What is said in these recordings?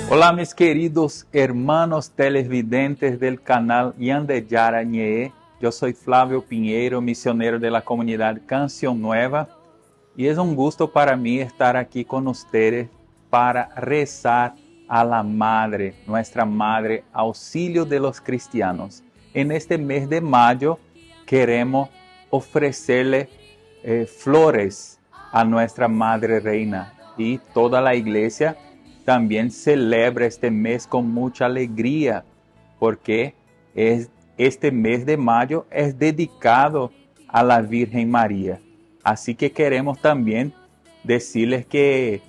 Hola mis queridos hermanos televidentes del canal Yandeyara Ñe. Yo soy Flavio Pinheiro, misionero de la comunidad Canción Nueva, y es un gusto para mí estar aquí con ustedes para rezar a la Madre, nuestra Madre, auxilio de los cristianos. En este mes de mayo queremos ofrecerle flores a nuestra Madre Reina, y toda la iglesia también celebra este mes con mucha alegría, porque este mes de mayo es dedicado a la Virgen María. Así que queremos también decirles que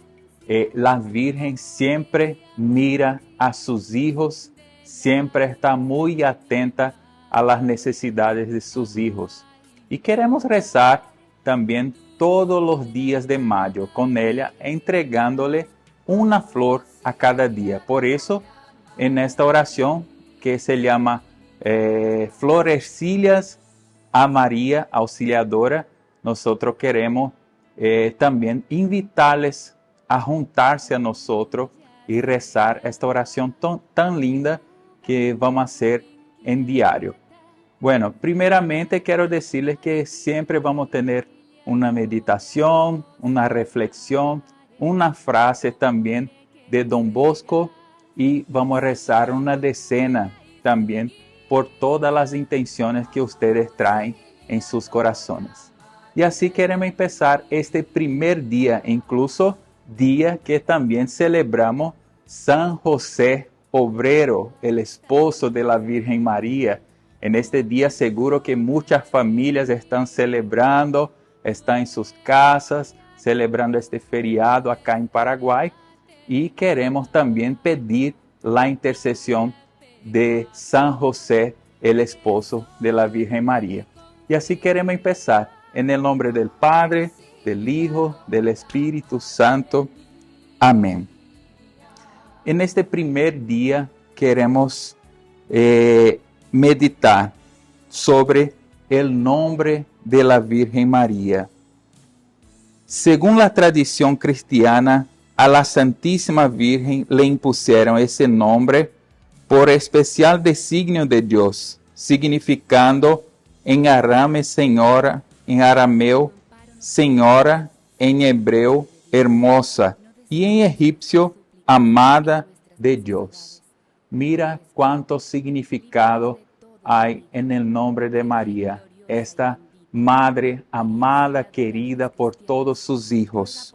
la Virgen siempre mira a sus hijos, siempre está muy atenta a las necesidades de sus hijos. Y queremos rezar también todos los días de mayo con ella, entregándole una flor a cada día. Por eso, en esta oración que se llama Florecillas a María Auxiliadora, nosotros queremos también invitarles a juntarse a nosotros y rezar esta oración tan linda que vamos a hacer en diario. Bueno, primeramente quiero decirles que siempre vamos a tener una meditación, una reflexión, una frase también de Don Bosco, y vamos a rezar una decena también por todas las intenciones que ustedes traen en sus corazones. Y así queremos empezar este primer día, incluso día que también celebramos San José Obrero, el esposo de la Virgen María. En este día seguro que muchas familias están celebrando, están en sus casas, celebrando este feriado acá en Paraguay, y queremos también pedir la intercesión de San José, el esposo de la Virgen María. Y así queremos empezar en el nombre del Padre, del Hijo, del Espíritu Santo. Amén. En este primer día queremos meditar sobre el nombre de la Virgen María. Según la tradición cristiana, a la Santísima Virgen le impusieron ese nombre por especial designio de Dios, significando en arameo señora, en hebreo hermosa, y en egipcio amada de Dios. Mira cuánto significado hay en el nombre de María, esta Madre amada, querida por todos sus hijos.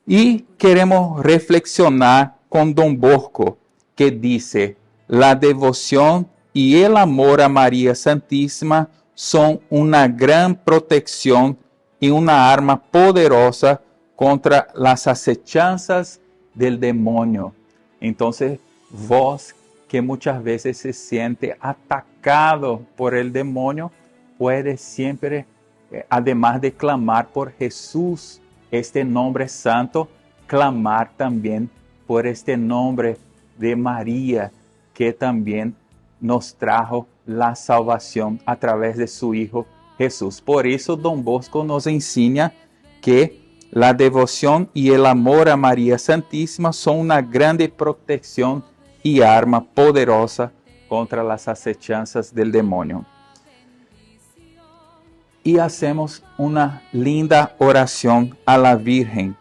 Y queremos reflexionar con Don Bosco, que dice: la devoción y el amor a María Santísima son una gran protección y una arma poderosa contra las acechanzas del demonio. Entonces, vos que muchas veces se siente atacado por el demonio, puede siempre, además de clamar por Jesús, este nombre santo, clamar también por este nombre de María, que también nos trajo la salvación a través de su Hijo Jesús. Por eso Don Bosco nos enseña que la devoción y el amor a María Santísima son una grande protección y arma poderosa contra las acechanzas del demonio. Y hacemos una linda oración a la Virgen.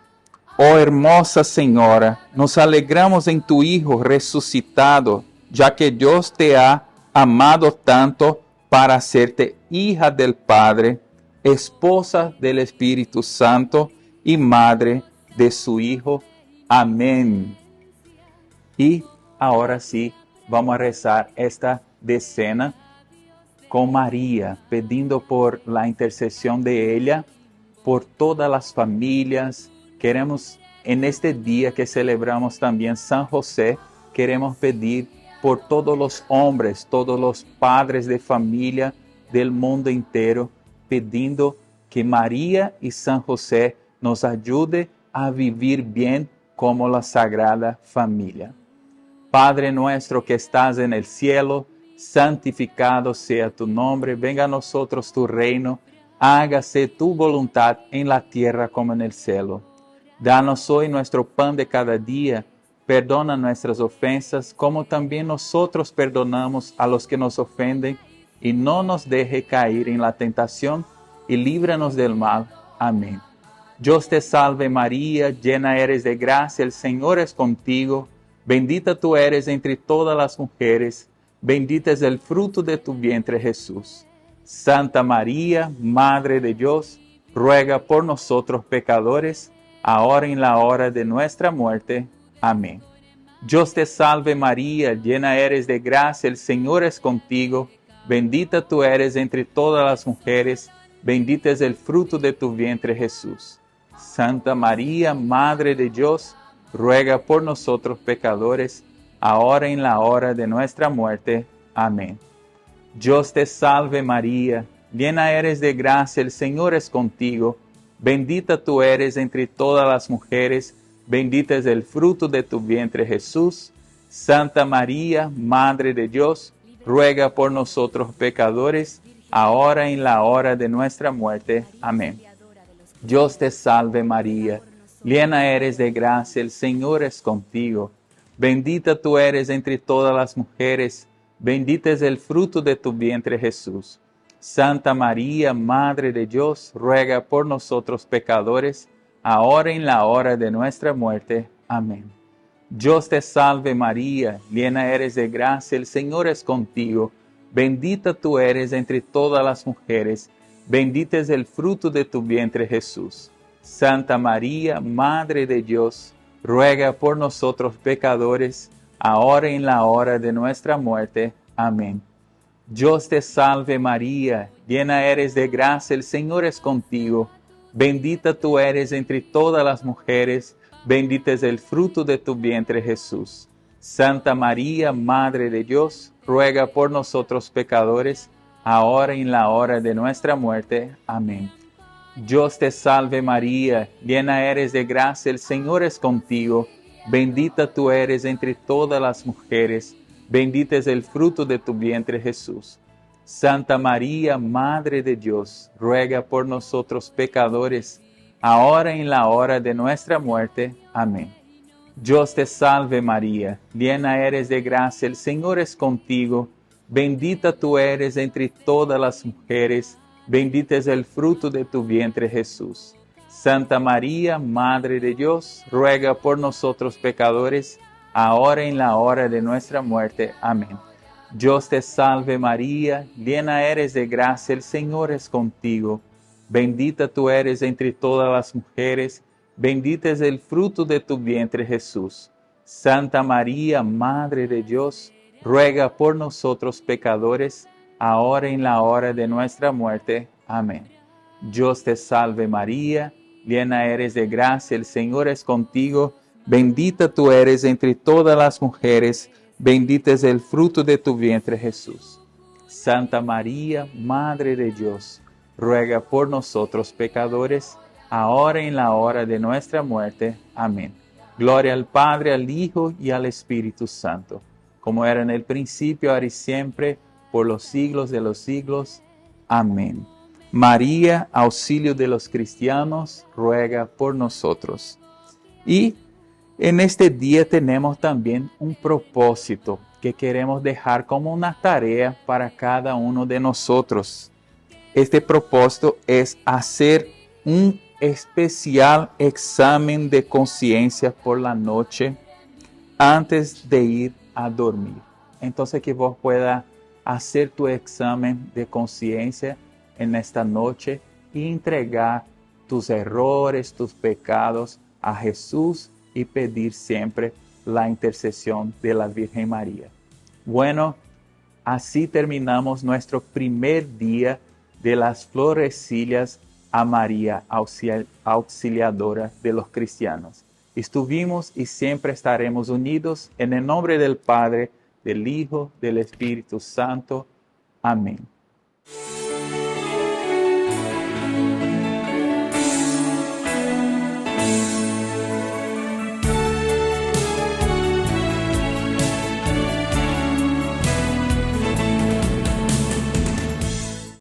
Oh hermosa Señora, nos alegramos en tu Hijo resucitado, ya que Dios te ha amado tanto para hacerte hija del Padre, esposa del Espíritu Santo y madre de su Hijo. Amén. Y ahora sí, vamos a rezar esta decena con María, pidiendo por la intercesión de ella, por todas las familias. Queremos, en este día que celebramos también San José, queremos pedir por todos los hombres, todos los padres de familia del mundo entero, pidiendo que María y San José nos ayude a vivir bien como la Sagrada Familia. Padre nuestro que estás en el cielo, santificado sea tu nombre, venga a nosotros tu reino, hágase tu voluntad en la tierra como en el cielo. Danos hoy nuestro pan de cada día, Perdona nuestras ofensas, como también nosotros perdonamos a los que nos ofenden, y no nos deje caer en la tentación, y líbranos del mal. Amén. Dios te salve María, llena eres de gracia, el Señor es contigo, bendita tú eres entre todas las mujeres, bendito es el fruto de tu vientre Jesús. Santa María, Madre de Dios, ruega por nosotros pecadores, ahora y en la hora de nuestra muerte. Amén. Dios te salve María, llena eres de gracia, el Señor es contigo, bendita tú eres entre todas las mujeres, bendito es el fruto de tu vientre Jesús. Santa María, Madre de Dios, ruega por nosotros pecadores, ahora y en la hora de nuestra muerte. Amén. Dios te salve María, llena eres de gracia, el Señor es contigo, bendita tú eres entre todas las mujeres, bendito es el fruto de tu vientre Jesús. Santa María, Madre de Dios, ruega por nosotros pecadores, ahora y en la hora de nuestra muerte. Amén. Dios te salve María, llena eres de gracia, el Señor es contigo, bendita tú eres entre todas las mujeres, bendito es el fruto de tu vientre Jesús. Santa María, Madre de Dios, ruega por nosotros pecadores, ahora y en la hora de nuestra muerte. Amén. Dios te salve María, llena eres de gracia, el Señor es contigo, bendita tú eres entre todas las mujeres, bendito es el fruto de tu vientre Jesús. Santa María, Madre de Dios, ruega por nosotros pecadores, ahora y en la hora de nuestra muerte. Amén. Dios te salve María, llena eres de gracia, el Señor es contigo, bendita tú eres entre todas las mujeres, bendito es el fruto de tu vientre Jesús. Santa María, Madre de Dios, ruega por nosotros pecadores, ahora y en la hora de nuestra muerte. Amén. Dios te salve María, llena eres de gracia, el Señor es contigo, bendita tú eres entre todas las mujeres, bendito es el fruto de tu vientre Jesús. Santa María, Madre de Dios, ruega por nosotros pecadores, ahora y en la hora de nuestra muerte. Amén. Dios te salve María, llena eres de gracia, el Señor es contigo, bendita tú eres entre todas las mujeres, bendito es el fruto de tu vientre Jesús. Santa María, Madre de Dios, ruega por nosotros pecadores, ahora y en la hora de nuestra muerte. Amén. Dios te salve María, llena eres de gracia, el Señor es contigo, bendita tú eres entre todas las mujeres, bendito es el fruto de tu vientre Jesús. Santa María, Madre de Dios, ruega por nosotros pecadores, ahora y en la hora de nuestra muerte. Amén. Dios te salve María, llena eres de gracia, el Señor es contigo, bendita tú eres entre todas las mujeres, bendito es el fruto de tu vientre Jesús. Santa María, Madre de Dios, ruega por nosotros pecadores, ahora y en la hora de nuestra muerte. Amén. Gloria al Padre, al Hijo y al Espíritu Santo, como era en el principio, ahora y siempre, por los siglos de los siglos. Amén. María, auxilio de los cristianos, ruega por nosotros. Y en este día tenemos también un propósito que queremos dejar como una tarea para cada uno de nosotros. Este propósito es hacer un especial examen de conciencia por la noche antes de ir a dormir. Entonces que vos puedas hacer tu examen de conciencia en esta noche y entregar tus errores, tus pecados a Jesús y pedir siempre la intercesión de la Virgen María. Bueno, así terminamos nuestro primer día de las florecillas a María, auxiliadora de los cristianos. Estuvimos y siempre estaremos unidos en el nombre del Padre, del Hijo, del Espíritu Santo. Amén.